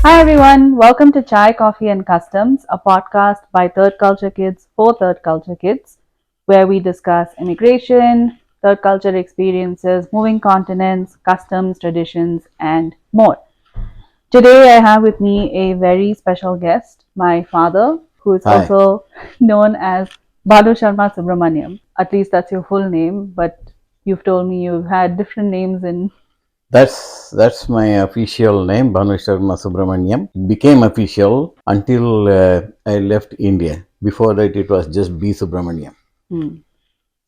Hi everyone, welcome to Chai, Coffee and Customs, a podcast by Third Culture Kids for Third Culture Kids, where we discuss immigration, third culture experiences, moving continents, customs, traditions, and more. Today I have with me a very special guest, my father, who is Hi. also known as Bhanusharma Subramaniyam. At least that's your full name, but you've told me you've had different names in. That's my official name, Bhanusharma Subramaniyam. It became official until I left India. Before that, it was just B Subramaniam.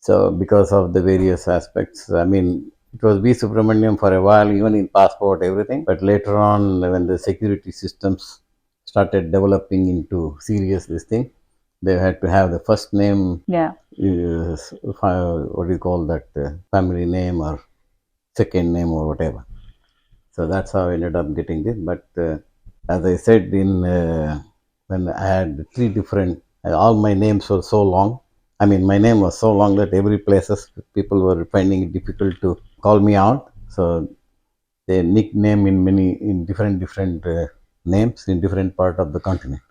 So, because of the various aspects, it was B Subramaniam for a while, even in passport, everything. But later on, when the security systems started developing into serious this thing, they had to have the first name, Yeah. what do you call that, family name or second name or whatever. So that's how I ended up getting this. But as I said, in when I had three different, all my names were so long. My name was so long that every places people were finding it difficult to call me out. So they nickname in different names in different part of the continent.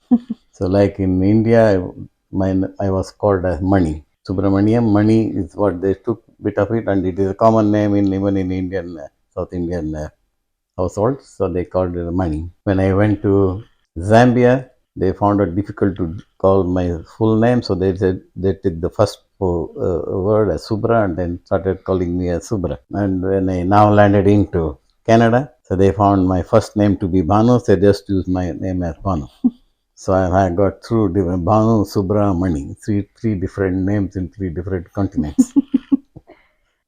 So like in India, I was called as Mani. Subramaniam Mani is what they took bit of it, and it is a common name in even in Indian South Indian household, so they called it Mani. When I went to Zambia, they found it difficult to call my full name, so they said they took the first word as Subra and then started calling me as Subra. And when I now landed into Canada, so they found my first name to be Bhanu, so they just used my name as Bhanu. So I got through different Bhanu, Subra, Mani, three different names in three different continents.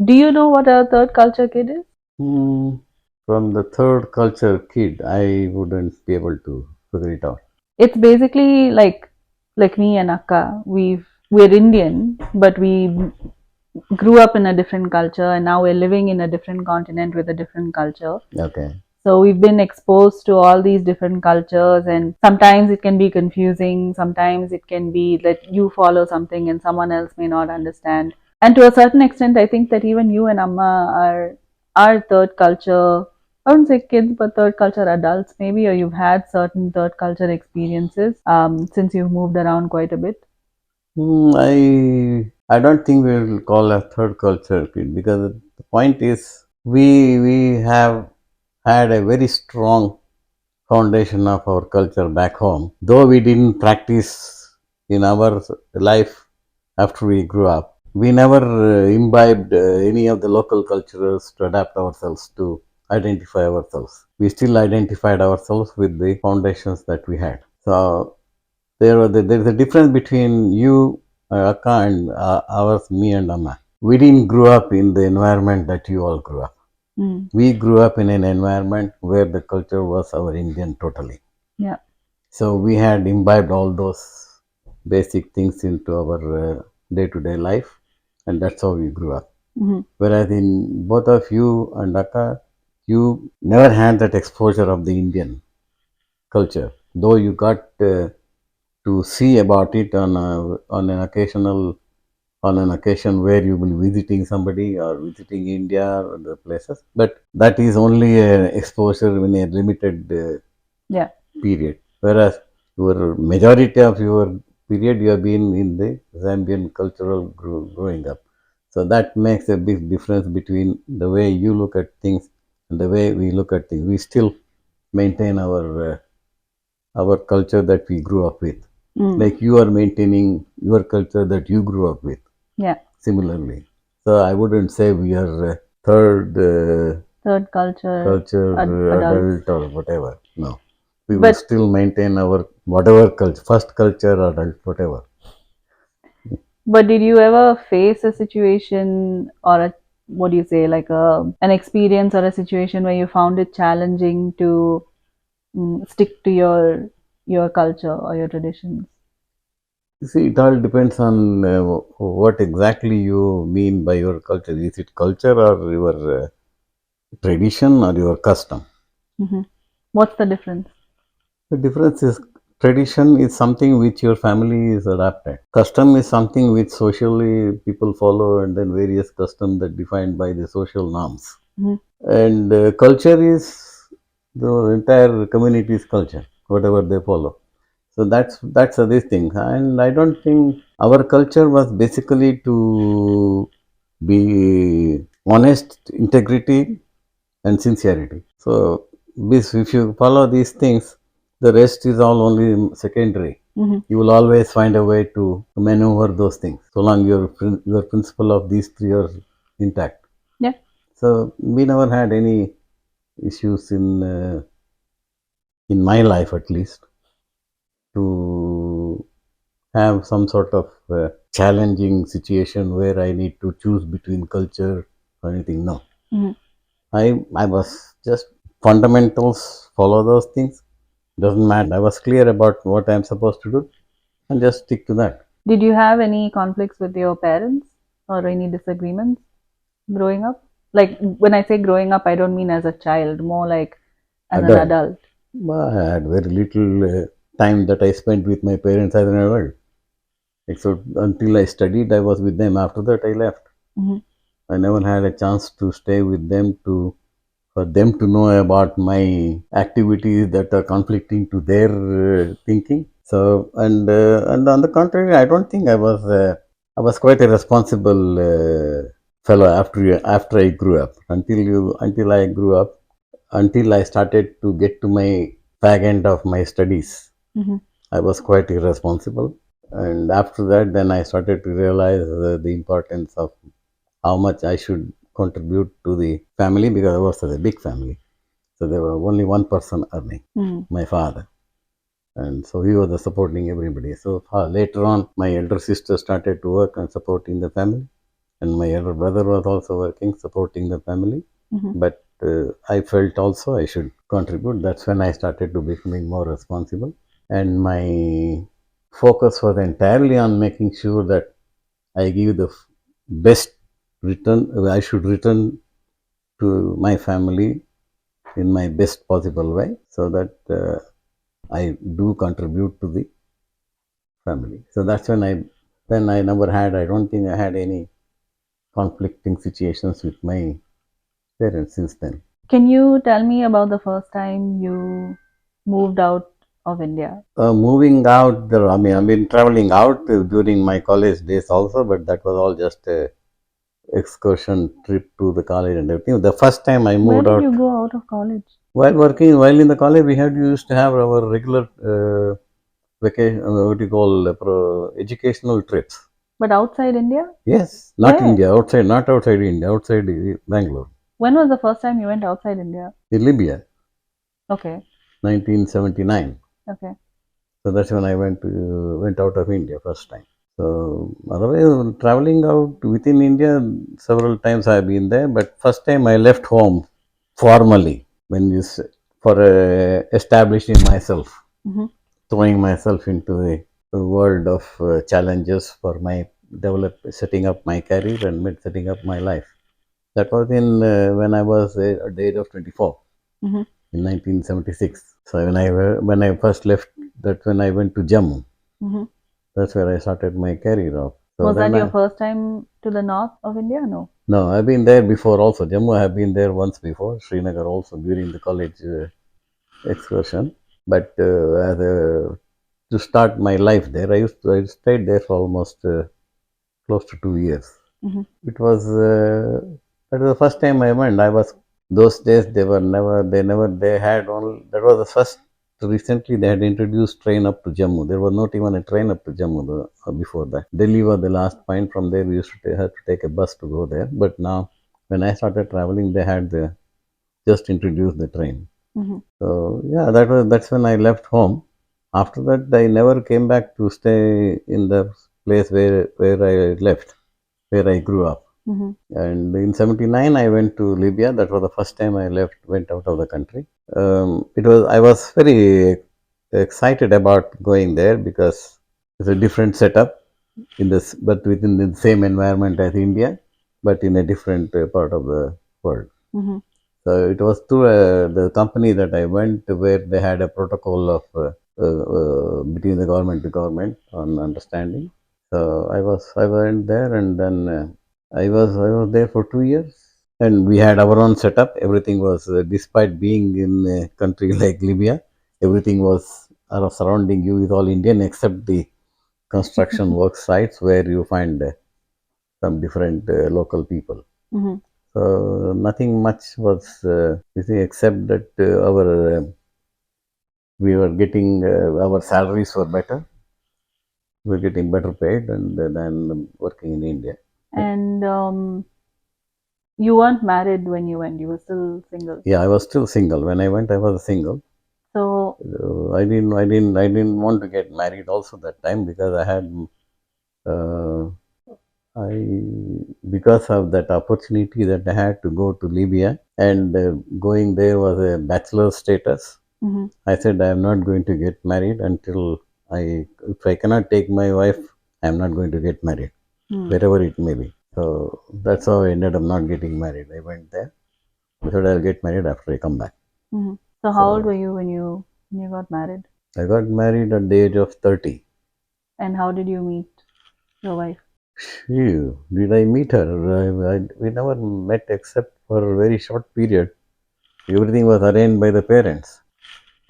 Do you know what a third culture kid is? Hmm. From the third culture kid, I wouldn't be able to figure it out. It's basically like me and Akka. We're Indian, but we grew up in a different culture, and now we're living in a different continent with a different culture. Okay. So we've been exposed to all these different cultures, and sometimes it can be confusing. Sometimes it can be that you follow something and someone else may not understand. And to a certain extent, I think that even you and Amma are third culture. I wouldn't say kids, but third culture adults, maybe, or you've had certain third culture experiences since you've moved around quite a bit. I don't think we'll call a third culture kid because the point is we have had a very strong foundation of our culture back home. Though we didn't practice in our life after we grew up, we never imbibed any of the local cultures to adapt ourselves to identify ourselves. We still identified ourselves with the foundations that we had. So there is a difference between you, Akka, and ours, me and Amma. We didn't grow up in the environment that you all grew up. We grew up in an environment where the culture was our Indian totally. Yeah. So we had imbibed all those basic things into our day-to-day life, and that's how we grew up. Whereas in both of you and Akka, you never had that exposure of the Indian culture, though you got to see about it on an occasion where you will be visiting somebody or visiting India or other places. But that is only an exposure in a limited Yeah. period. Whereas your majority of your period you have been in the Zambian cultural growing up. So that makes a big difference between the way you look at things and the way we look at things. We still maintain our culture that we grew up with. Like you are maintaining your culture that you grew up with. Yeah. Similarly, so I wouldn't say we are Third culture culture adults. adult or whatever. No, we will But still maintain our whatever culture, first culture adult, whatever. But did you ever face a situation or a what do you say, like an experience or a situation where you found it challenging to stick to your culture or your traditions? You see, it all depends on what exactly you mean by your culture. Is it culture or your tradition or your custom? Hmm. What's the difference? The difference is tradition is something which your family is adapted. Custom is something which socially people follow, and then various customs that defined by the social norms. Hmm. And culture is the entire community's culture, whatever they follow. So that's these things, and I don't think our culture was basically to be honest, integrity, and sincerity. So this, if you follow these things, the rest is all only secondary. You will always find a way to maneuver those things, so long your principle of these three are intact. Yeah. So we never had any issues in my life, at least, to have some sort of challenging situation where I need to choose between culture or anything. No, I was just fundamentals, follow those things. Doesn't matter. I was clear about what I'm supposed to do and just stick to that. Did you have any conflicts with your parents or any disagreements growing up? Like when I say growing up, I don't mean as a child, more like as an Adult. adult. I had very little time that I spent with my parents as an adult. Except until I studied, I was with them. After that, I left. Mm-hmm. I never had a chance to stay with them for them to know about my activities that are conflicting to their thinking. So and on the contrary, I don't think I was quite a responsible fellow after I grew up. Until I grew up, until I started to get to my fag end of my studies, I was quite irresponsible. And after that, then I started to realize the importance of how much I should contribute to the family, because I was a big family. So there were only one person earning, my father. And so he was supporting everybody. So later on, my elder sister started to work and supporting the family. And my elder brother was also working, supporting the family. But I felt also I should contribute. That's when I started to becoming more responsible. And my focus was entirely on making sure that I give the best return. I should return to my family in my best possible way, so that I do contribute to the family. So that's when I never had. I don't think I had any conflicting situations with my parents since then. Can you tell me about the first time you moved out of India? Moving out, I mean, I've been traveling out during my college days also, but that was all just a excursion trip to the college and everything. The first time I Where moved did out, you go out of college? while in the college, used to have our regular vacation, what do you call educational trips. But outside India? Yes, not Where? India, outside, not outside India, outside Bangalore, When was the first time you went outside India? in Libya, Okay. 1979. Okay. So that's when I went out of India first time. So otherwise, traveling out within India, several times I've been there, but first time I left home formally, when you for establishing myself, throwing myself into the world of challenges for my setting up my career and setting up my life. That was in when I was at the age of 24 in 1976. So when I first left, that's when I went to Jammu. That's where I started my career off. So Was that then your first time to the north of India? No. no, I've been there before also. Jammu, I have been there once before. Srinagar also during the college excursion. But to start my life there, I stayed there for almost close to 2 years. It was that was the first time I went. I was those days they had only that was the first. Recently, they had introduced train up to Jammu. There was not even a train up to Jammu before that. Delhi was the last point. From there, we used to have to take a bus to go there. But now, when I started traveling, they had just introduced the train. So yeah, that's when I left home. After that, I never came back to stay in the place where I left, where I grew up. And in '79, I went to Libya. That was the first time I went out of the country. I was very excited about going there because it's a different setup but within the same environment as India, but in a different part of the world. So it was through the company that I went, where they had a protocol of between the government to government on understanding. So I went there, and then I was there for 2 years. and we had our own setup. Everything was, despite being in a country like Libya, everything was surrounding you is all Indian except the construction work sites where you find some different local people. Mhm. So nothing much was, you see, except that our we were getting our salaries were better. We were getting better paid and than working in India. And you weren't married when you went, you were still single. Yeah, I was still single when I went. I was single. So, I didn't want to get married also that time because I had, uh, I because of that opportunity that I had to go to Libya, and going there was a bachelor status. mhm, I said I am not going to get married until if I cannot take my wife, I am not going to get married, mm, wherever it may be. So that's how I ended up not getting married. I went there. I said I'll get married after I come back. mhm. So how old So were you when you got married? I got married at the age of 30. And how did you meet your wife? Phew, did I meet her? We never met except for a very short period. Everything was arranged by the parents.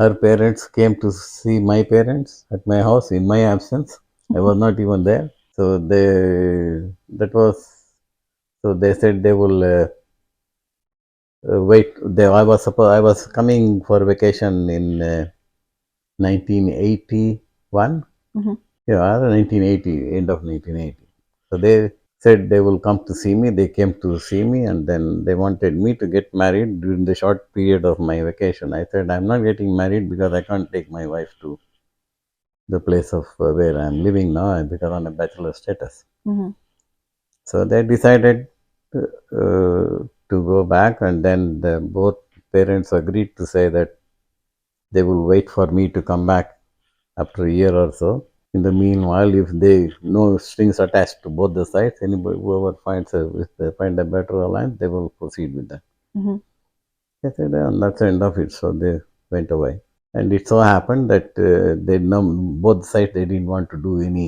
Her parents came to see my parents at my house in my absence. I was not even there. So that was, so they said they will wait. I was coming for vacation in 1981. Mhm. Yeah, 1980, end of 1980. So they said they will come to see me. They came to see me, and then they wanted me to get married during the short period of my vacation. I said I'm not getting married because I can't take my wife to the place of where I'm living now because on a bachelor status. Mhm. So they decided to go back, and then both parents agreed to say that they will wait for me to come back after a year or so. In the meanwhile, if they no strings attached to both the sides, anybody whoever finds if they find a better alliance, they will proceed with that. Mhm. They said, and that's the end of it. So they went away. And it so happened that both sides they didn't want to do any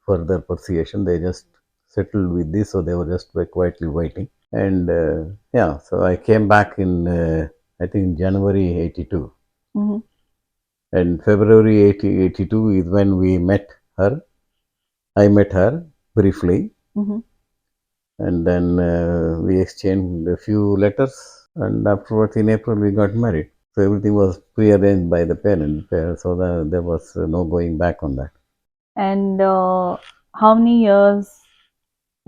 further persuasion. They just settled with this, so they were just quietly waiting. And yeah, so I came back in I think January '82, Mhm. and February 1982 is when we met her. I met her briefly, Mhm. and then we exchanged a few letters, and afterwards in April we got married. So everything was prearranged by the parents, so there was no going back on that. And how many years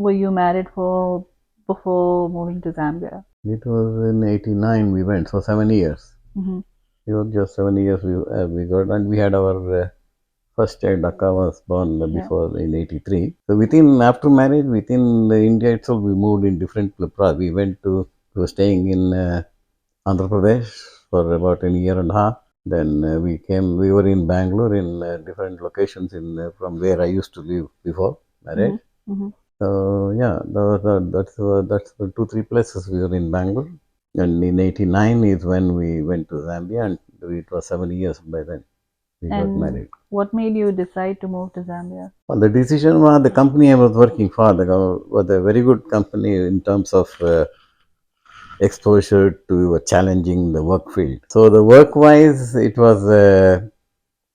were you married for before moving to Zambia? It was in '89 we went, so 7 years. Mhm. It was just 7 years we got, and we had our first child. Akka was born Yeah. before in '83. So after marriage, within India itself, we moved in different. We went to we were staying in Andhra Pradesh for about a year and a half. Then we were in Bangalore in different locations from where I used to live before marriage. Mhm. Mhm. So yeah, that's the two, three places we were in Bangalore. And in '89 is when we went to Zambia, and it was 7 years by then we got And married. what made you decide to move to Zambia? Well, the decision was the company I was working for was a very good company in terms of exposure to challenging the work field. So the work wise, it was a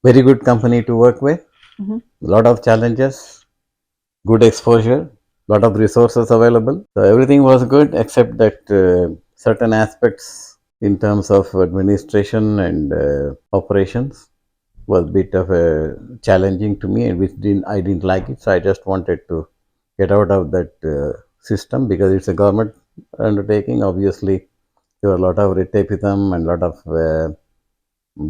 very good company to work with. Mhm. A lot of challenges, good exposure, lot of resources available. So everything was good except that certain aspects in terms of administration and operations was a bit of a challenging to me, and which didn't I didn't like it. So I just wanted to get out of that system because it's a government undertaking. Obviously, there were a lot of red tapeism and a lot of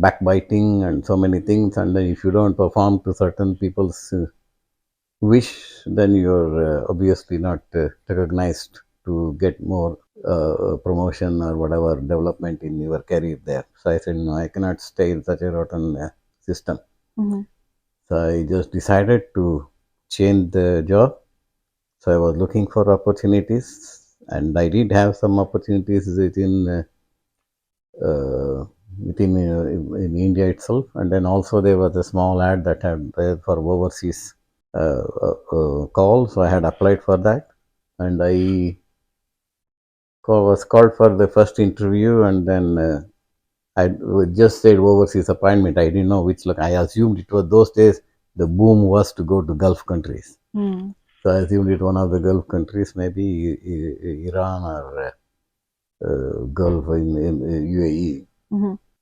backbiting and so many things. And then if you don't perform to certain people's wish, then you're obviously not recognized to get more promotion or whatever development in your career there. So I said, no, I cannot stay in such a rotten system. Mhm. So I just decided to change the job. So I was looking for opportunities, and I did have some opportunities uh, in India itself, and then also there was a small ad that had there for overseas call. So I had applied for that, and I was called for the first interview, and then I just said overseas appointment. I didn't know which. Look, I assumed it was those days. The boom was to go to Gulf countries, so I assumed it one of the Gulf countries, maybe Iran or Gulf in UAE.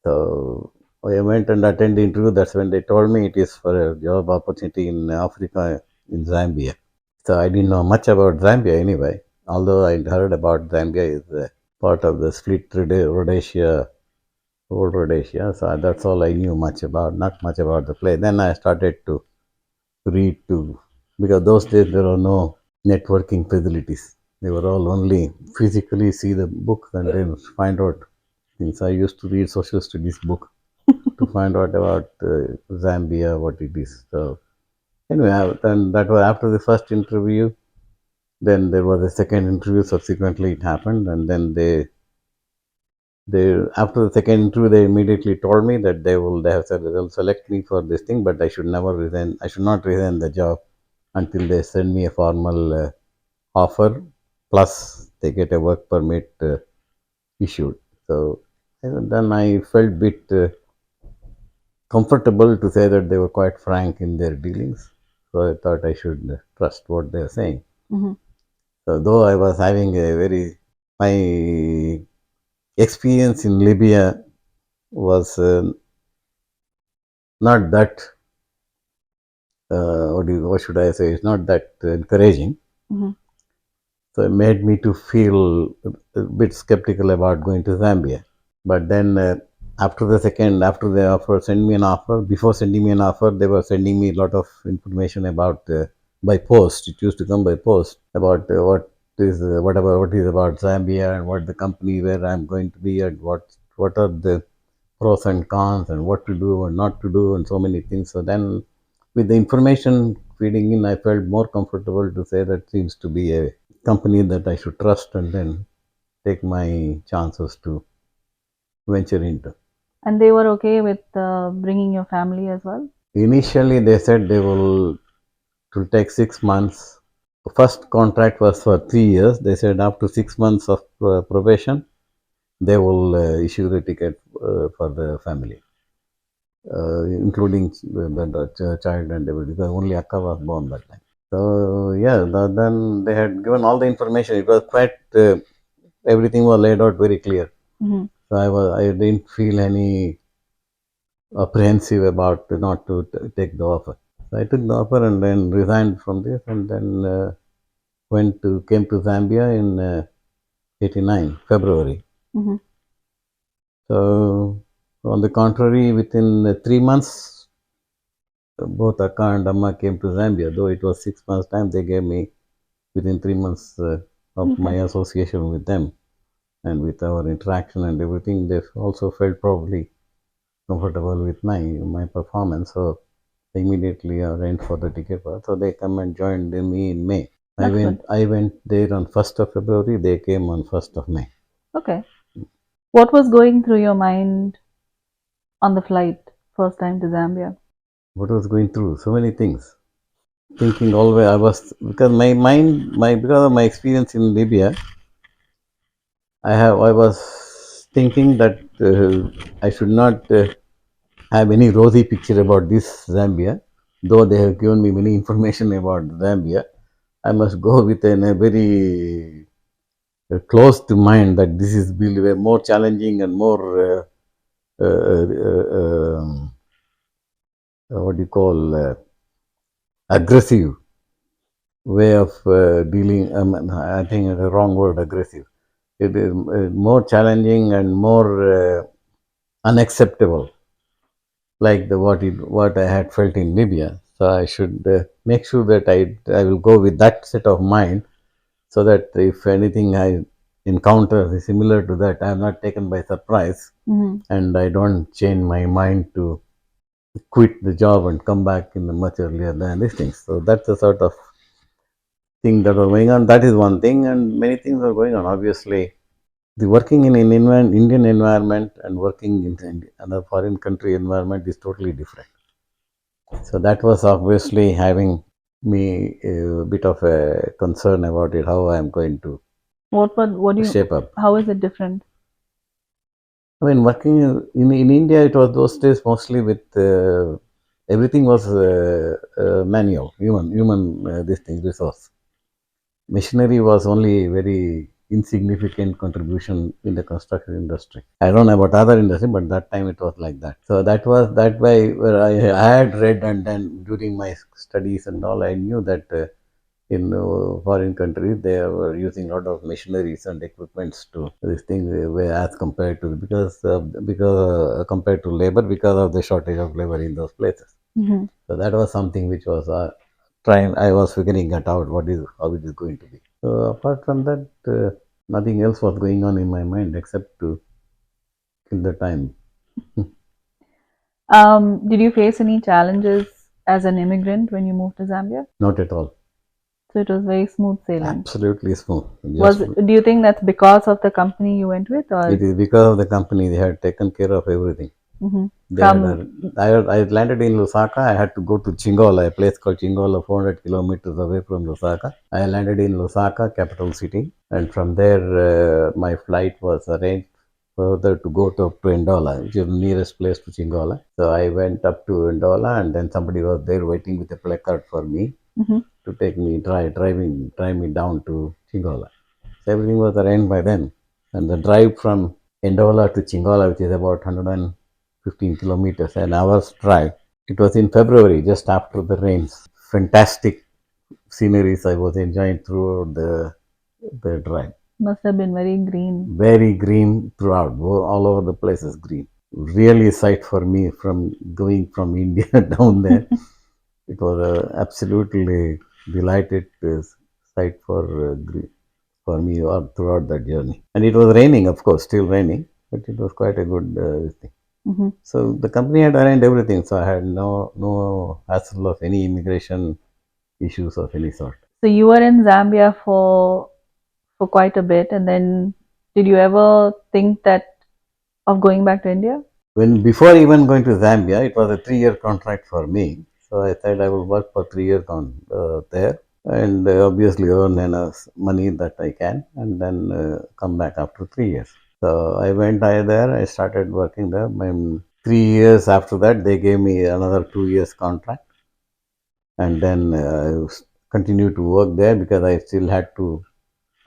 So I went and attended the interview. That's when they told me it is for a job opportunity in Africa, in Zambia. So I didn't know much about Zambia anyway, although I heard about Zambia is part of the split Rhodesia, old Rhodesia. So that's all I knew much about, not much about the place. Then I started to read too, because those days there were no networking facilities. They were all only physically see the book and then find out things. I used to read social studies book to find out about Zambia, what it is. So anyway, then that was after the first interview. Then there was a second interview. Subsequently, it happened, and then they after the second interview, they immediately told me that they have said they'll select me for this thing, but I should never resign. I should not resign the job until they send me a formal offer, plus they get a work permit issued. So and then I felt bit comfortable to say that they were quite frank in their dealings. So I thought I should trust what they are saying. So though I was having a very my experience in Libya was not that what should I say? It's not that encouraging. So it made me to feel a bit skeptical about going to Zambia. But then after the offer, send me an offer. Before sending me an offer, they were sending me a lot of information about by post. It used to come by post about what is about Zambia and what the company where I'm going to be and what are the pros and cons and what to do and not to do and so many things. So then, with the information feeding in, I felt more comfortable to say that seems to be a company that I should trust and then take my chances to venture into. And they were okay with bringing your family as well? Initially, they said it will take 6 months. The first contract was for 3 years. They said after 6 months of probation, they will issue the ticket for the family, including the child and everything. Because only Akka was born that time. So yeah, then they had given all the information. It was quite everything was laid out very clear. So I didn't feel any apprehensive about not to take the offer. So I took the offer and then resigned from this and then came to Zambia in '89 February. So on the contrary, within 3 months, both Akka and Amma came to Zambia. Though it was 6 months time, they gave me within 3 months of my association with them and with our interaction and everything. They also felt probably comfortable with my performance. So they immediately arranged for the ticket. So they come and joined me in May. I went there on 1st of February. They came on 1st of May. Okay. What was going through your mind on the flight first time to Zambia? What was going through? So many things. Thinking always, I was because my mind, because of my experience in Libya, I was thinking that I should not have any rosy picture about this Zambia, though they have given me many information about Zambia. I must go with a very closed mind that this is will be more challenging and more what do you call aggressive way of dealing. I think the wrong word, aggressive. It is more challenging and more unacceptable, like what I had felt in Libya. So I should make sure that I will go with that set of mind, so that if anything I encounter is similar to that, I am not taken by surprise and I don't change my mind to quit the job and come back in much earlier than these things. So that's the sort of thing that was going on. That is one thing, and many things are going on. Obviously, the working in an Indian environment and working in another foreign country environment is totally different. So that was obviously having me a bit of a concern about it, how I am going to What do you? shape up. How is it different? I mean, working in India, it was those days mostly with everything was manual, human this thing resource. Machinery was only very insignificant contribution in the construction industry. I don't know about other industry, but that time it was like that. So that was that way where I had read, and then during my studies and all, I knew that in foreign countries they were using a lot of machineries and equipments to this thing as compared to because compared to labor because of the shortage of labor in those places. Mm-hmm. So that was something which was trying. I was figuring it out. What is how it is going to be. So apart from that, nothing else was going on in my mind except to kill the time. Did you face any challenges as an immigrant when you moved to Zambia? Not at all. So it was very smooth sailing. Absolutely smooth. Was Just do you think that's because of the company you went with, it or is because of the company. They had taken care of everything. mhm. They had From I landed in Lusaka. I had to go to Chingola, a place called Chingola, 400 kilometers away from Lusaka. I landed in Lusaka, capital city, and from there my flight was arranged further to go to Ndola, which is the nearest place to Chingola. So I went up to Ndola, and then somebody was there waiting with a placard for me mhm. to take me drive me down to Chingola. So everything was arranged by them, and the drive from Ndola to Chingola, which is about 115 kilometers, an hour's drive. It was in February, just after the rains. Fantastic sceneries I was enjoying throughout the drive. Must have been very green. Very green throughout, all over the place is green. Really a sight for me from going from India down there. It was absolutely delighted sight for me all throughout that journey. And it was raining, of course, still raining, but it was quite a good thing. Mhm. So the company had arranged everything, so I had no hassle of any immigration issues of any sort. So you were in Zambia for quite a bit, and then did you ever think that of going back to India? When before even going to Zambia, it was a 3 year contract for me. So I said I will work for 3 years there, and obviously earn enough money that I can, and then come back after 3 years. So I went there. I started working there. 3 years after that, they gave me another 2 years contract, and then continued to work there because I still had to.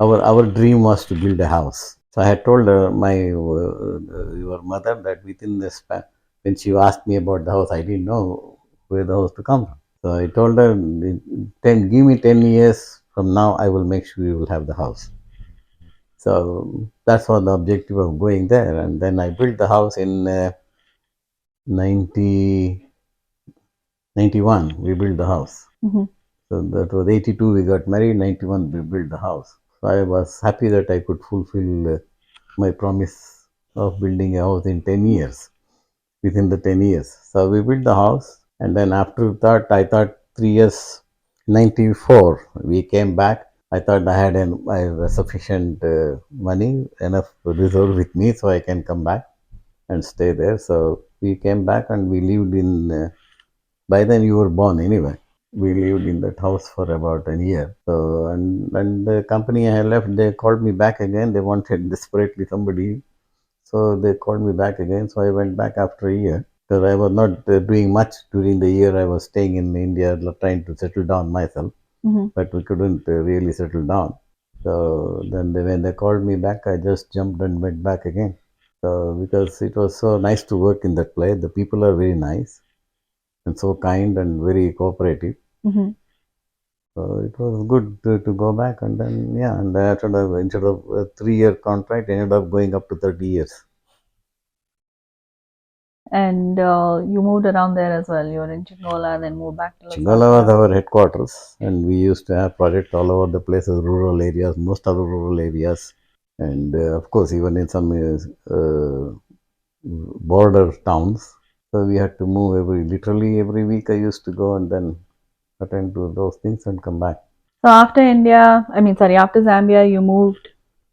Our dream was to build a house. So I had told my your mother that within the span, when she asked me about the house, I didn't know where the house to come from. So I told her, give me 10 years from now, I will make sure you will have the house. So that's what the objective of going there. And then I built the house in 90, 91. We built the house. Mhm. So that was 82. We got married. 91. We built the house. So I was happy that I could fulfill my promise of building a house in 10 years, within the 10 years. So we built the house, and then after that, I thought 3 years, 94, we came back. I thought I had sufficient money, enough reserve with me, so I can come back and stay there. So we came back and we lived in, by then you were born anyway. We lived in that house for about a year. So, and the company I left, they called me back again. They wanted desperately somebody, so they called me back again. So I went back after a year because I was not doing much during the year. I was staying in India, trying to settle down myself, Mhm. but we couldn't really settle down. So then when they called me back, I just jumped and went back again. So because it was so nice to work in that place, the people are very nice and so kind and very cooperative. Mhm. So it was good to go back, and then yeah, and after that, instead of a 3 year contract, I ended up going up to 30 years. And you moved around there as well. You were in Chingola, then moved back to Chingala was Lusaka. our headquarters, and we used to have projects all over the places, rural areas, most of the rural areas, and of course, even in some border towns. So we had to move literally every week. I used to go and then attend to those things and come back. So after India, I mean, sorry, after Zambia, you moved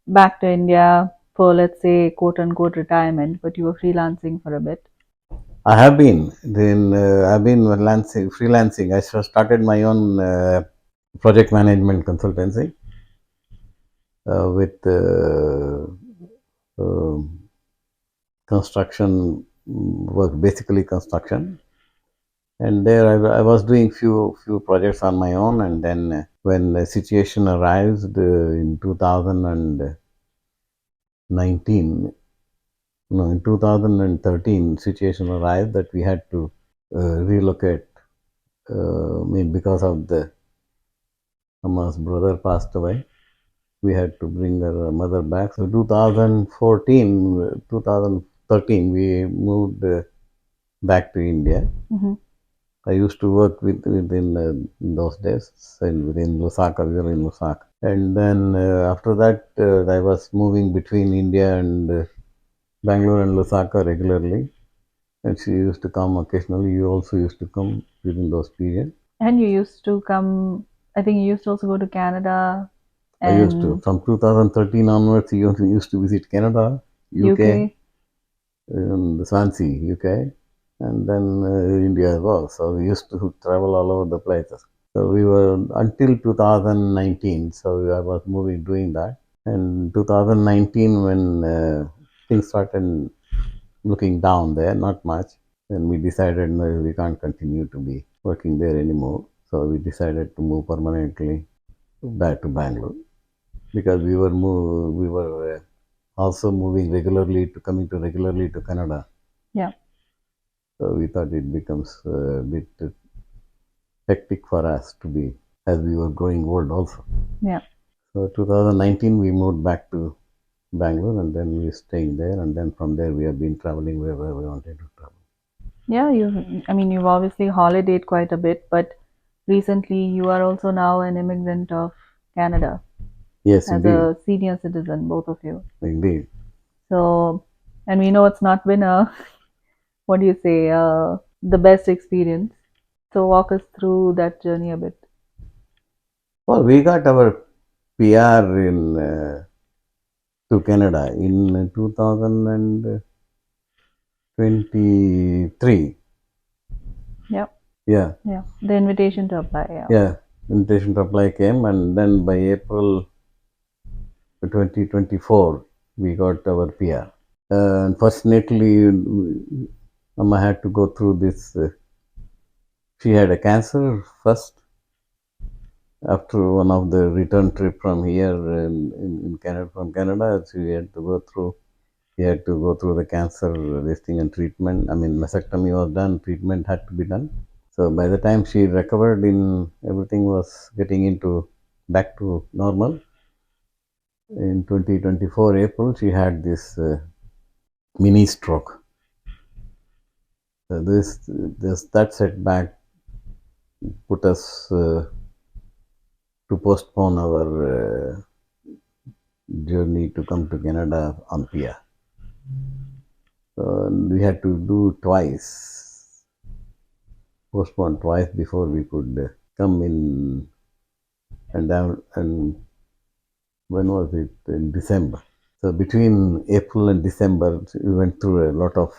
back to India for, let's say, quote unquote retirement, but you were freelancing for a bit. I have been then. I've been freelancing. I started my own project management consultancy, with um, construction work, basically construction. And there I was doing few projects on my own, and then when the situation arrived in 2019, no, in 2013, situation arrived that we had to relocate. I mean, because of the Amma's brother passed away, we had to bring her mother back. So 2014, 2013, we moved back to India. Mm-hmm. I used to work within those days within Lusaka. We were in Lusaka, and then after that, I was moving between India and Bangalore and Lusaka regularly. And she used to come occasionally. You also used to come during those periods. And you used to come, I think you used to also go to Canada I used to, and from 2013 onwards, you used to visit Canada, UK, UK. and Swansea, UK, and then India as well. So we used to travel all over the places. So we were until 2019. So I was moving, doing that. And 2019, when things started looking down there, not much, then we decided no, we can't continue to be working there anymore. So we decided to move permanently back to Bangalore because we were also moving regularly to coming to regularly to Canada. Yeah. So we thought it becomes a bit hectic for us to be as we were growing old also. Yeah. So 2019 we moved back to Bangalore and then we staying there and then from there we have been traveling wherever we wanted to travel. Yeah, I mean, you've obviously holidayed quite a bit, but recently you are also now an immigrant of Canada Yes, as indeed, a senior citizen, both of you. indeed. So, and we know it's not been a, what do you say, the best experience. So walk us through that journey a bit. Well, we got our PR in to Canada in 2023. Yeah. Yeah, Yeah. The invitation to apply. Yeah. yeah. Invitation to apply came, and then by April 2024, we got our PR. Unfortunately, Amma had to go through this. She had a cancer first after one of the return trip from here in Canada from Canada. She had to go through. He had to go through the cancer this thing and treatment. I mean, mastectomy was done. Treatment had to be done. So by the time she recovered, in everything was getting into back to normal. In 2024 April, she had this mini stroke. So this that setback put us to postpone our journey to come to Canada on PR. So we had to do twice, postpone twice before we could come in. And when was it? In December. So between April and December, we went through a lot of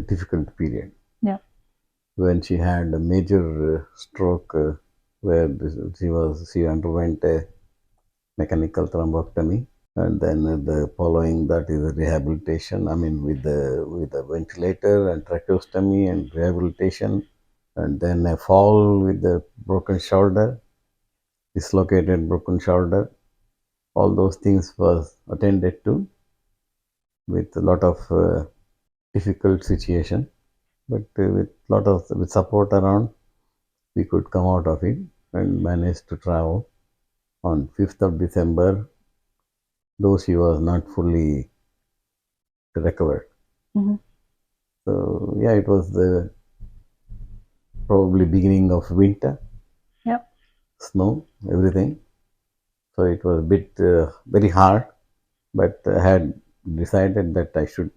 difficult period. Yeah. When she had a major stroke, where she underwent a mechanical thrombectomy, and then the following that is a rehabilitation. I mean, with the ventilator and tracheostomy and rehabilitation, and then a fall with the broken shoulder, dislocated broken shoulder. All those things was attended to with a lot of difficult situation, but with lot of with support around, we could come out of it and managed to travel on 5th of December, though she was not fully recovered. Hmm. So yeah, it was the probably beginning of winter, Yeah. snow, everything. So it was a bit very hard, but I had decided that I should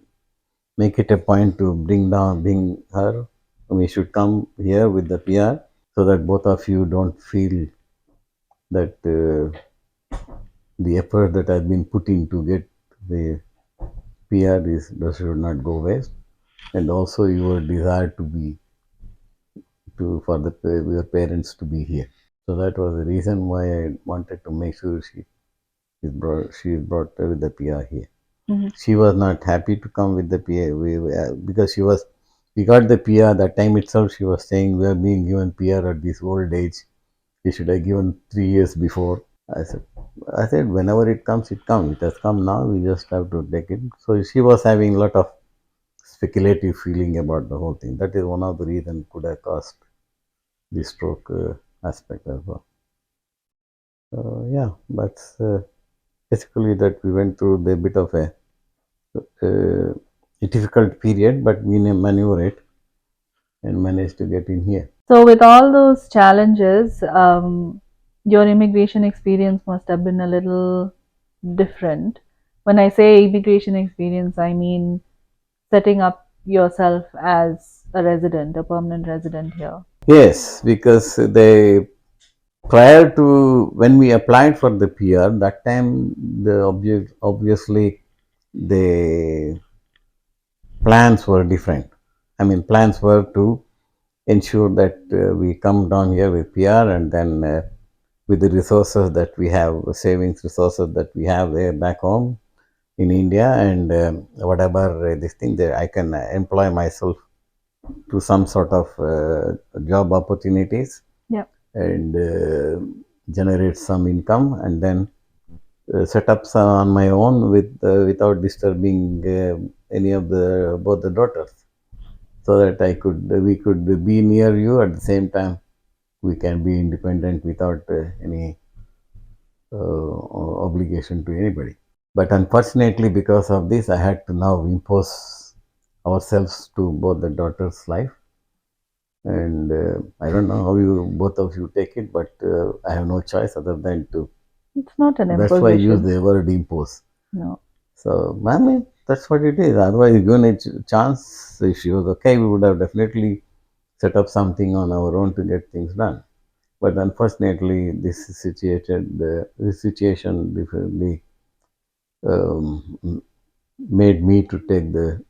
make it a point to bring her. We should come here with the PR so that both of you don't feel that the effort that I've been putting to get the PR is that should not go waste, and also your desire to be to for the your parents to be here. So that was the reason why I wanted to make sure she She is brought with the PR here. Mhm. She was not happy to come with the PR because we got the PR that time itself. She was saying we are being given PR at this old age. We should have given 3 years before. I said, I said, whenever it comes, it comes. It has come now. We just have to take it. So she was having a lot of speculative feeling about the whole thing. That is one of the reasons could have caused the stroke aspect as well. Yeah, but basically that we went through the bit of a difficult period, but we maneuver it and managed to get in here. So, with all those challenges, your immigration experience must have been a little different. When I say immigration experience, I mean setting up yourself as a resident, a permanent resident here. Yes, because they prior to when we applied for the PR, that time the obviously the plans were different. I mean, plans were to ensure that we come down here with PR and then with the resources that we have, savings resources that we have there back home in India, and whatever this thing there, I can employ myself to some sort of job opportunities Yeah. and generate some income, and then set up some on my own without disturbing any of the both the daughters, so that we could be near you at the same time. We can be independent without any obligation to anybody. But unfortunately, because of this, I had to now impose ourselves to both the daughter's life. And I don't know how you both of you take it, but I have no choice other than to. It's not an That's why I use imposition. the word impose. No. So, I mean, that's what it is. Otherwise, given a chance, if she was okay, we would have definitely set up something on our own to get things done. But unfortunately, this situation definitely um, made me to take the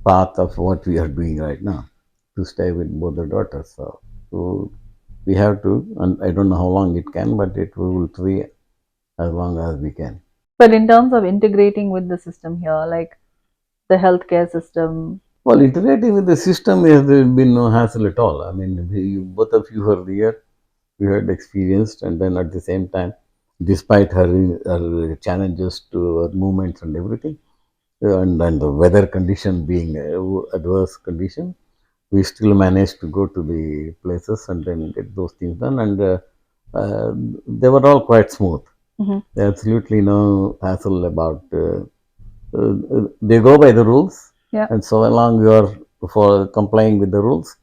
path of what we are doing right now, to stay with both the daughters. So we have to, and I don't know how long it can, but it will try as long as we can. But in terms of integrating with the system here, like the healthcare system, Well, integrating with the system has been no hassle at all. I mean, both of you are here, you had experienced, and then at the same time, despite her challenges to her movements and everything, and the weather condition being adverse condition, we still managed to go to the places and then get those things done, and uh, they were all quite smooth. mhm, Absolutely no hassle about. They go by the rules, yeah. and so long you are for complying with the rules,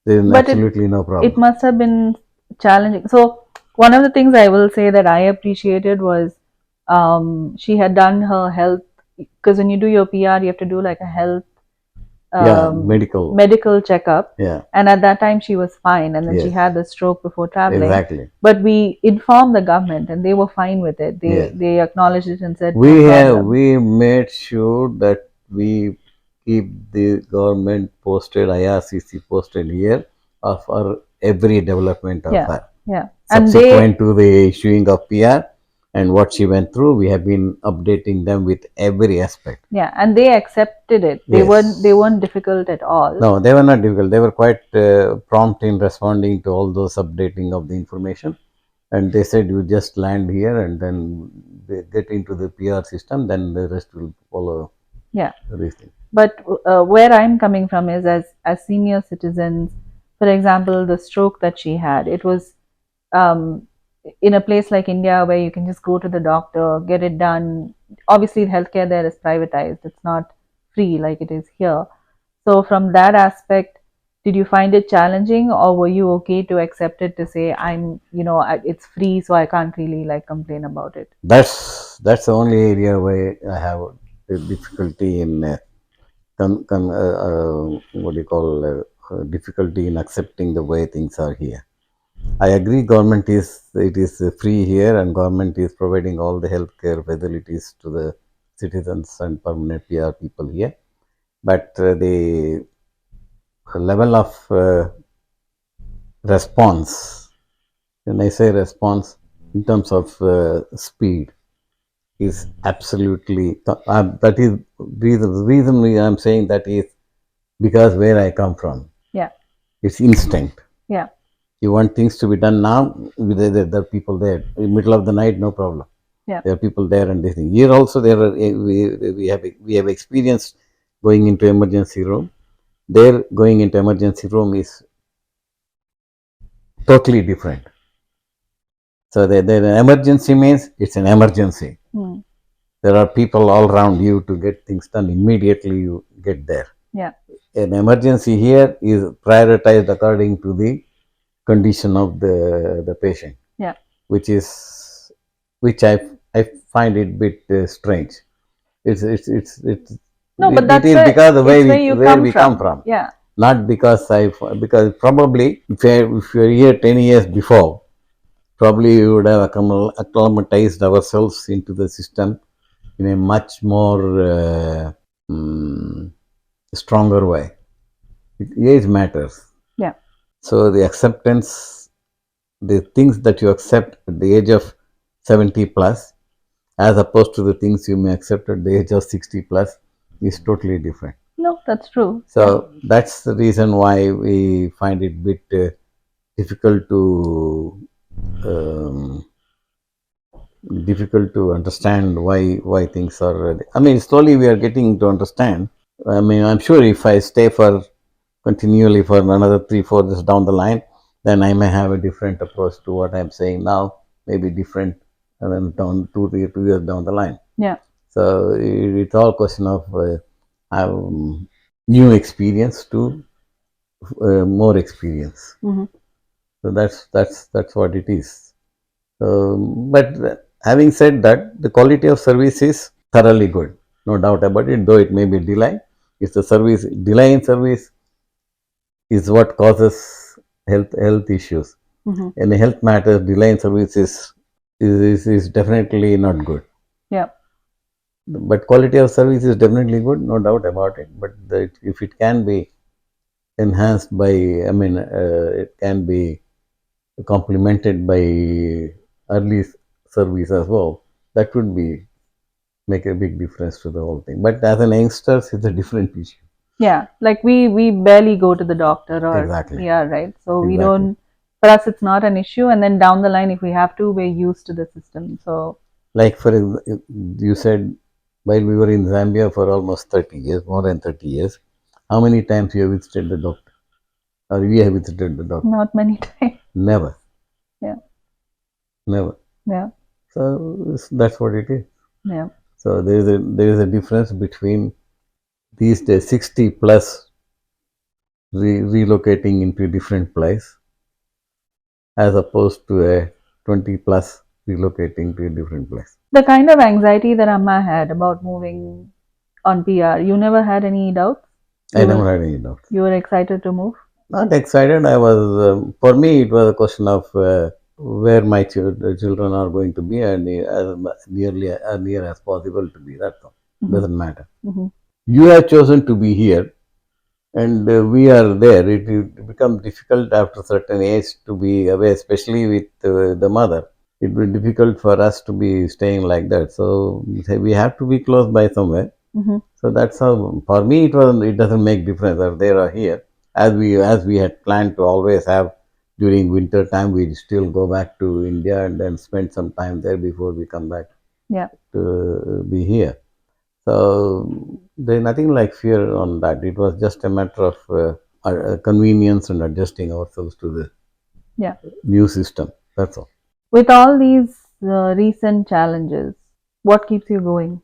there is But absolutely no it problem. must have been challenging. So one of the things I will say that I appreciated was she had done her health, because when you do your PR, you have to do like a health Yeah, medical. medical checkup. Yeah, And at that time, she was fine, and then she yes, had the stroke before traveling. exactly. But we informed the government, and they were fine with it. They Yes. they acknowledged it and said no problem. We made sure that we keep the government posted, IRCC posted here of our every development of Yeah, her. yeah, and Subsequent to the issuing of PR and what she went through, we have been updating them with every aspect. they accepted it. They Yes. weren't difficult at all. No, they were not difficult. They were quite prompt in responding to all those updating of the information. And they said, you just land here and then they get into the PR system, then the rest will follow Yeah. these things. But where I'm coming from is, as senior citizens, for example, the stroke that she had, it was um, in a place like India where you can just go to the doctor, get it done. Obviously, healthcare there is privatized; it's not free like it is here. So, from that aspect, did you find it challenging, or were you okay to accept it to say, it's free, so I can't really like complain about it? That's the only area where I have a difficulty in what do you call difficulty in accepting the way things are here. I agree, government is free here, and government is providing all the healthcare facilities to the citizens and permanent PR people here. But the level of response, when I say response, in terms of speed. is absolutely that is reason I'm saying that is because where I come from, Yeah. it's instinct. Yeah. You want things to be done now, there are people there in the middle of the night, no problem. Yeah. There are people there and this thing. Here also there are we have experienced going into emergency room. There going into emergency room is totally different. So the emergency means it's an emergency. Mm. There are people all around you to get things done immediately. You get there. Yeah. An emergency here is prioritized according to the condition of the patient. Yeah. Which I find it bit strange. It's No, but it that's is where because the way it's where you where come we come from. from, Yeah. not because because probably if you're here 10 years before, probably we would have acclimatized ourselves into the system in a much more stronger way. Age matters. Yeah. So the acceptance, the things that you accept at the age of 70 plus, as opposed to the things you may accept at the age of 60 plus, is totally different. No, that's true. So Yeah. that's the reason why we find it bit difficult to um, understand why things are. I mean, slowly we are getting to understand. I mean, I'm sure if I stay for continually for another 3 4 years down the line, then I may have a different approach to what I'm saying now. Maybe different, and then down 2 years down the line. Yeah. So it's all question of new experience to more experience. Mm-hmm. So that's what it is. But having said that, the quality of service is thoroughly good, no doubt about it. Though it may be delay, it's the service delay in service is what causes health issues. Mm-hmm. In health matters, delay in service is definitely not good. Yeah. But quality of service is definitely good, no doubt about it. But if it can be enhanced by, I mean, it can be complemented by early service as well, that would be make a big difference to the whole thing. But as an youngsters, it's a different issue. Yeah. Like we barely go to the doctor, or Exactly. yeah, right. So we Exactly. don't. For us, it's not an issue. And then down the line, if we have to, we're used to the system. So Like you said, while we were in Zambia for almost 30 years, more than 30 years, how many times you have visited the doctor? Or we have visited the doctor? not many times. Never. Yeah. Never. Yeah. So that's what it is. Yeah. So there is a difference between these days 60 plus relocating into a different place as opposed to a 20 plus relocating to a different place. The kind of anxiety that Amma had about moving on PR, you never had any doubts? I You never were had any doubt. you were excited to move? Not excited. I was, for me, it was a question of where my children are going to be and as nearly as near as possible to be. That's all. Mm-hmm. Doesn't matter. Mm-hmm. You have chosen to be here, and we are there. It becomes difficult after a certain age to be away, especially with the mother. It will be difficult for us to be staying like that. So we have to be close by somewhere. Mm-hmm. So that's how for me it doesn't make difference if they are here. As we had planned to always have during winter time, we still go back to India and then spend some time there before we come back Yeah. to be here. So there's nothing like fear on that. It was just a matter of convenience and adjusting ourselves to the Yeah. new system. That's all. With all these recent challenges, what keeps you going?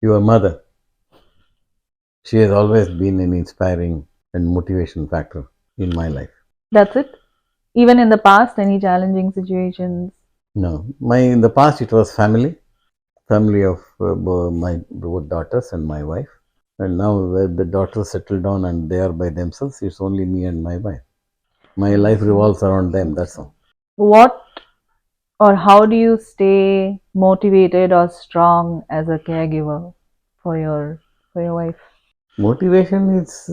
Your mother, she has always been an inspiring and motivation factor in my life. That's it? Even in the past, any challenging situations? No, in the past it was family of my both daughters and my wife. And now the daughters settled down and they are by themselves. It's only me and my wife. My life revolves around them. That's all. What or how do you stay motivated or strong as a caregiver for your wife? Motivation is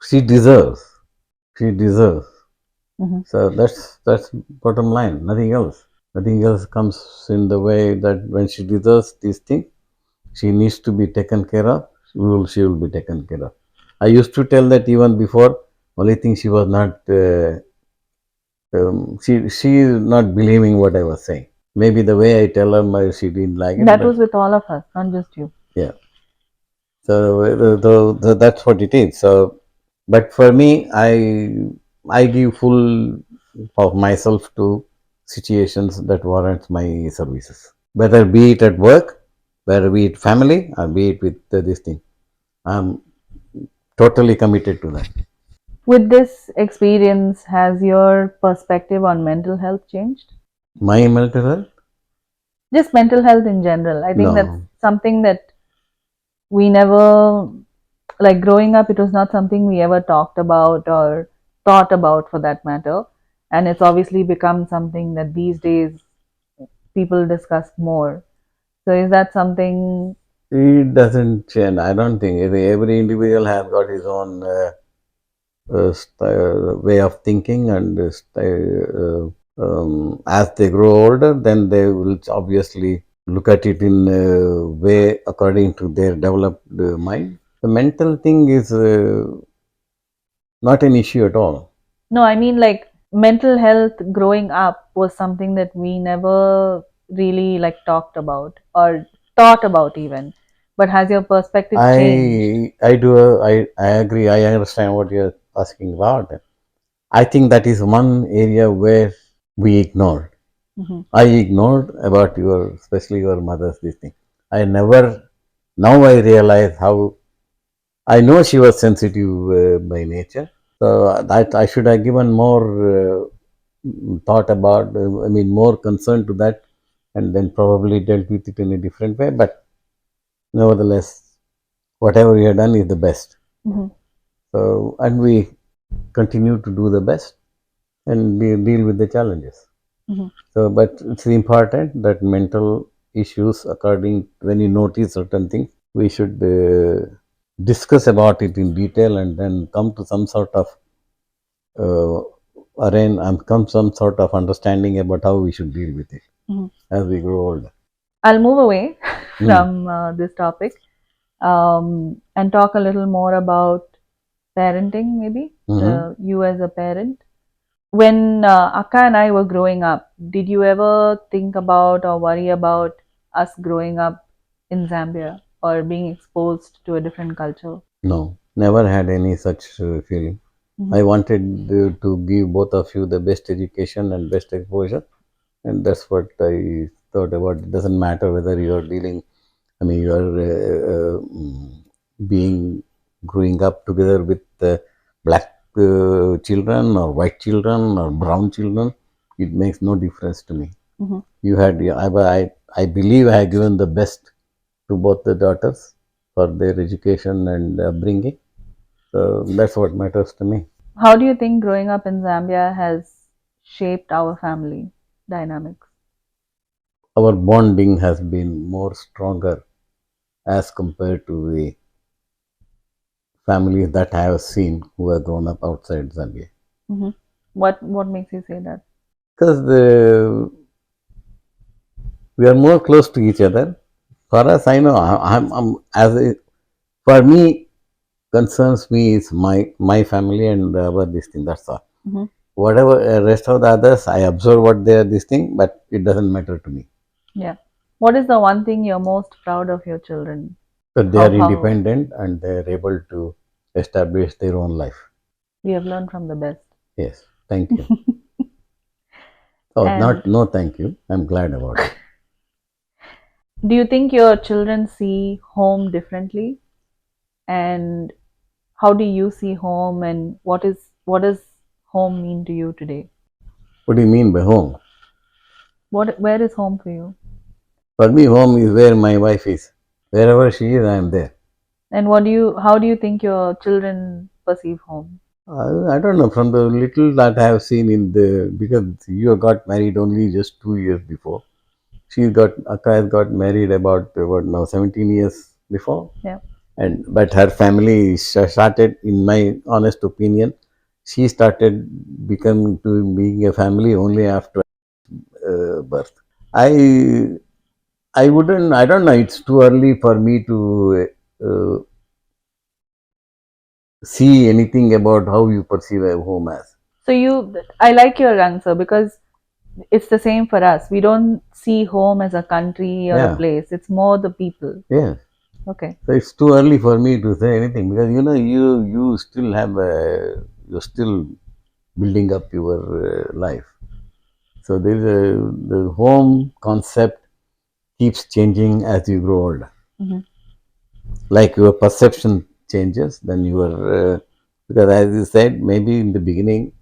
she deserves. She deserves. Mm-hmm. So that's bottom line. Nothing else. Nothing else comes in the way that when she deserves these things, she needs to be taken care of. She will be taken care of. I used to tell that even before. Only thing she was not. She is not believing what I was saying. Maybe the way I tell her, she didn't like it. That But was with all of us, not just you. yeah, so that's what it is. So, but for me, I give full of myself to situations that warrant my services, whether be it at work, whether be it family, or be it with this thing. I'm totally committed to that. With this experience, has your perspective on mental health changed? My mental health? Just mental health in general. I think that's No. something that we never, like growing up, it was not something we ever talked about or thought about for that matter. And it's obviously become something that these days people discuss more. So is that something? It doesn't change. I don't think every individual has got his own way of thinking, and as they grow older, then they will obviously look at it in a way according to their developed mind. The mental thing is not an issue at all. No, I mean like mental health growing up was something that we never really like talked about or thought about even. But has your perspective changed? I do I agree. I understand what you're asking about. I think that is one area where we ignored. Hmm. I ignored about your, especially your mother's this thing. I never. Now I realize how. I know she was sensitive by nature, so that I should have given more thought about. I mean, more concern to that, and then probably dealt with it in a different way. But nevertheless, whatever we have done is the best. Hmm. So, and we continue to do the best and deal with the challenges. Hmm. So, but it's important that mental issues, according when you notice certain things, we should discuss about it in detail and then come to some sort of uh, arrange and come some sort of understanding about how we should deal with it Hmm. as we grow older. I'll move away Mm. from this topic and talk a little more about parenting, maybe Mm-hmm. you as a parent. When Akka and I were growing up, did you ever think about or worry about us growing up in Zambia or being exposed to a different culture? No, never had any such feeling. Hmm. I wanted to give both of you the best education and best exposure, and that's what I thought about. It doesn't matter whether you are dealing, I mean, you are being growing up together with black children or white children or brown children. It makes no difference to me. Hmm. You had, yeah, I believe I have given the best to both the daughters for their education and upbringing. So that's what matters to me. How do you think growing up in Zambia has shaped our family dynamics? Our bonding has been more stronger as compared to the families that I have seen who have grown up outside Zambia. Hmm. What makes you say that? Because we are more close to each other. For us, I know I'm as a, for me concerns me is my family and our this thing. That's all. Hmm. Whatever rest of the others, I observe what they are this thing, but it doesn't matter to me. Yeah. What is the one thing you're most proud of your children? So they How are how independent and they are able to establish their own life. we have learned from the best. Yes, thank you. Oh, And not no, thank you. I'm glad about it. do you think your children see home differently? And how do you see home and what does home mean to you today? What do you mean by home? Where is home for you? For me, home is where my wife is. Wherever she is, I am there. And how do you think your children perceive home? I don't know. From the little that I have seen in the, because you got married only just 2 years before. Akka has got married about what now 17 years before, Yeah. and but her family started, in my honest opinion, she started becoming to being a family only after birth. I wouldn't. I don't know. It's too early for me to see anything about how you perceive a home as. So I like your answer because it's the same for us. We don't see home as a country or a Yeah. place. It's more the people. Yeah. Okay. So it's too early for me to say anything because you still have you're still building up your life. So there is the home concept keeps changing as you grow older. Hmm. Like your perception changes, then your because as you said, maybe in the beginning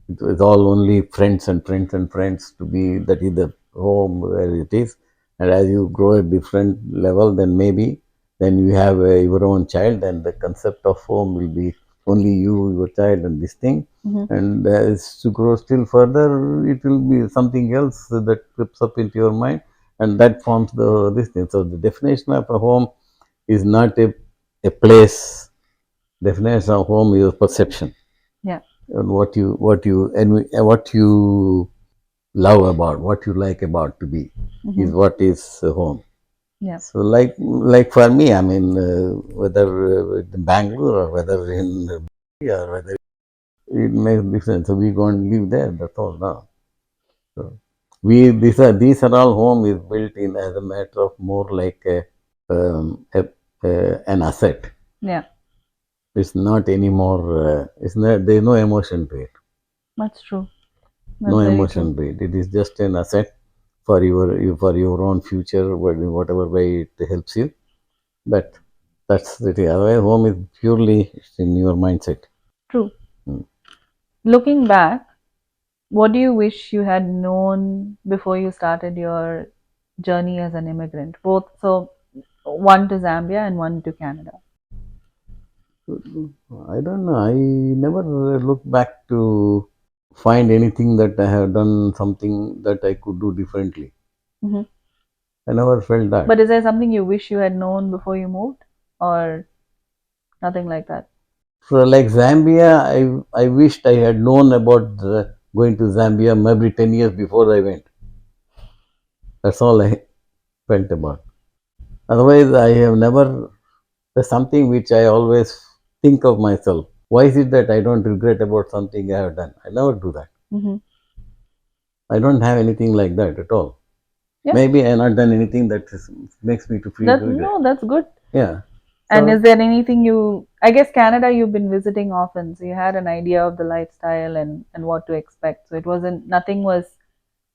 it was all only friends and friends and friends to be that is the home where it is, and as you grow a different level, then maybe then you have your own child, and the concept of home will be only you, your child, and this thing. Hmm. And as you grow still further, it will be something else that creeps up into your mind, and that forms the this thing. So the definition of a home is not a place. Definition of home is perception, Yeah. and what you love about, what you like about to be, Hmm. is what is home. Yeah. So like for me, I mean, whether in Bangalore or whether in or whether it makes difference. So we go and live there. That's all now. So these are all home is built in as a matter of more like an asset. Yeah. It's not anymore. It's not. There's no emotion to it. That's true. No That's very true. emotion to it. It is just an asset for your own future, whatever way it helps you. But that's it. Otherwise, home is purely in your mindset. True. Mm. Looking back, what do you wish you had known before you started your journey as an immigrant? Both, so one to Zambia and one to Canada. I don't know. I never look back to find anything that I have done something that I could do differently. Hmm. I never felt that. But is there something you wish you had known before you moved, or nothing like that? So like Zambia, I wished I had known about going to Zambia maybe 10 years before I went. That's all I felt about. Otherwise, I have never. There's something which I always think of myself. Why is it that I don't regret about something I have done? I never do that. Hmm. I don't have anything like that at all. Yeah. Maybe I not done anything makes me to feel That regret. no, that's good. Yeah. And is So there anything I guess Canada you've been visiting often, so you had an idea of the lifestyle and what to expect. So it wasn't nothing was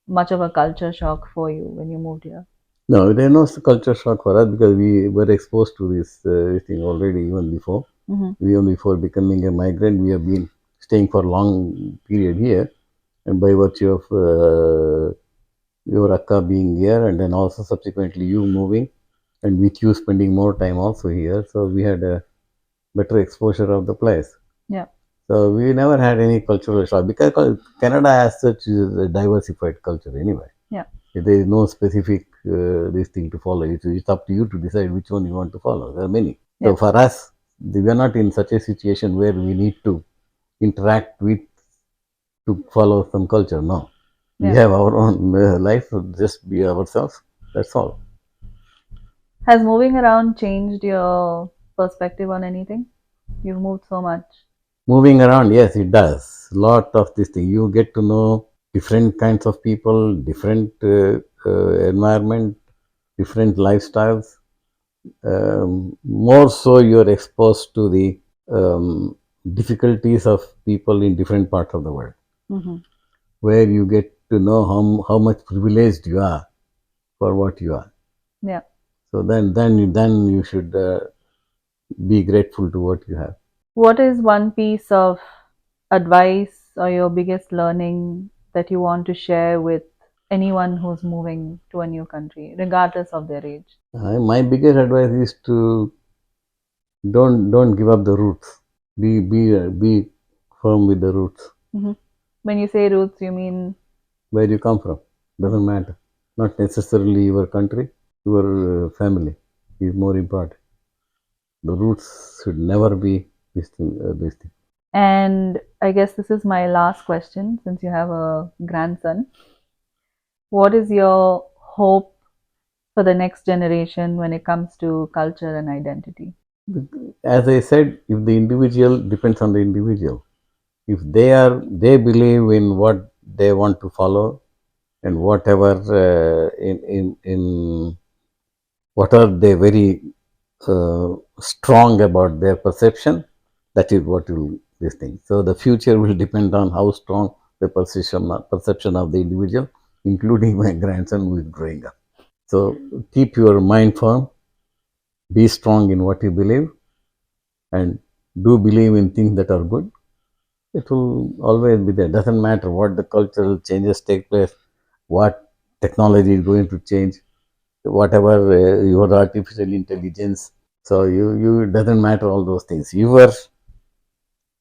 much of a culture shock for you when you moved here. no, there no culture shock for us because we were exposed to this thing already even before. Hmm. Even before becoming a migrant, we have been staying for a long period here, and by virtue of your akka being here, and then also subsequently you moving, and with you spending more time also here, so we had a better exposure of the place. Yeah. So we never had any cultural shock because Canada as such is a diversified culture anyway. Yeah. There is no specific this thing to follow. It's up to you to decide which one you want to follow. There are many. So Yeah. for us, we are not in such a situation where we need to interact with to follow some culture. No, we Yeah. have our own life. Just be ourselves. That's all. Has moving around changed your perspective on anything? You've moved so much. Moving around, yes, it does. Lot of this thing. You get to know different kinds of people, different environment, different lifestyles. More so, you're exposed to the difficulties of people in different parts of the world, Hmm. where you get to know how much privileged you are for what you are. Yeah. So then you should be grateful to what you have. What is one piece of advice or your biggest learning that you want to share with anyone who's moving to a new country, regardless of their age? My biggest advice is to don't give up the roots. Be firm with the roots. Hmm. When you say roots, you mean Where you come from doesn't matter. Not necessarily your country, your family is more important. The roots should never be this thing. This thing. and I guess this is my last question since you have a grandson. what is your hope for the next generation when it comes to culture and identity? As I said, if the individual depends on the individual, if they believe in what they want to follow and whatever in what are they very strong about their perception, that is what will this thing. So the future will depend on how strong the perception of the individual, including my grandson who is growing up. So keep your mind firm, be strong in what you believe, and do believe in things that are good. It will always be there. Doesn't matter what the cultural changes take place, what technology is going to change, whatever your artificial intelligence. So you doesn't matter all those things. Your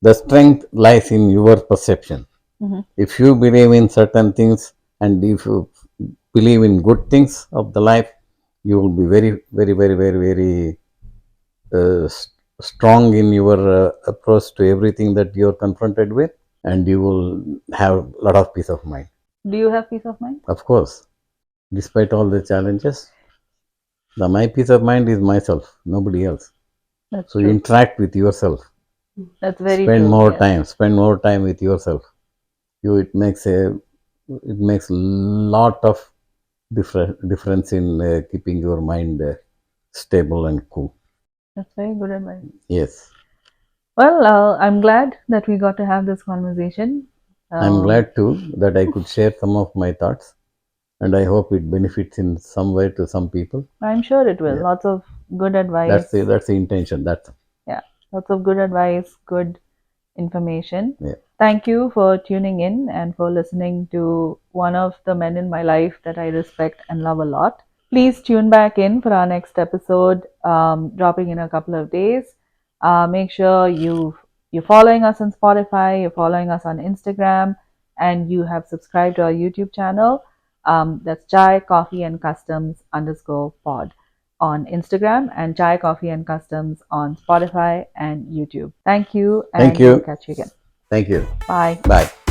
the strength lies in your perception. Mm-hmm. If you believe in certain things and if you believe in good things of the life, you will be very, very, very, very, very strong in your approach to everything that you are confronted with, and you will have a lot of peace of mind. Do you have peace of mind? Of course, despite all the challenges, my peace of mind is myself, nobody else. That's So true. interact with yourself. That's very true. Yes. Spend more time with yourself. You it makes lot of difference in keeping your mind stable and cool. That's very good advice. Yes, Well, I'm glad that we got to have this conversation. I'm Um, glad too that I could share some of my thoughts, and I hope it benefits in some way to some people. I'm sure it will. Yeah, Lots of good advice. that's the intention. That's Yeah, lots of good advice, good information. yeah. Thank you for tuning in and for listening to one of the men in my life that I respect and love a lot. Please tune back in for our next episode, dropping in a couple of days. Make sure you're following us on Spotify, you're following us on Instagram, and you have subscribed to our YouTube channel. That's Chai Coffee and Customs underscore pod on Instagram and Chai Coffee and Customs on Spotify and YouTube. Thank you, Thank and we'll you. catch you again. Thank you. Bye. Bye.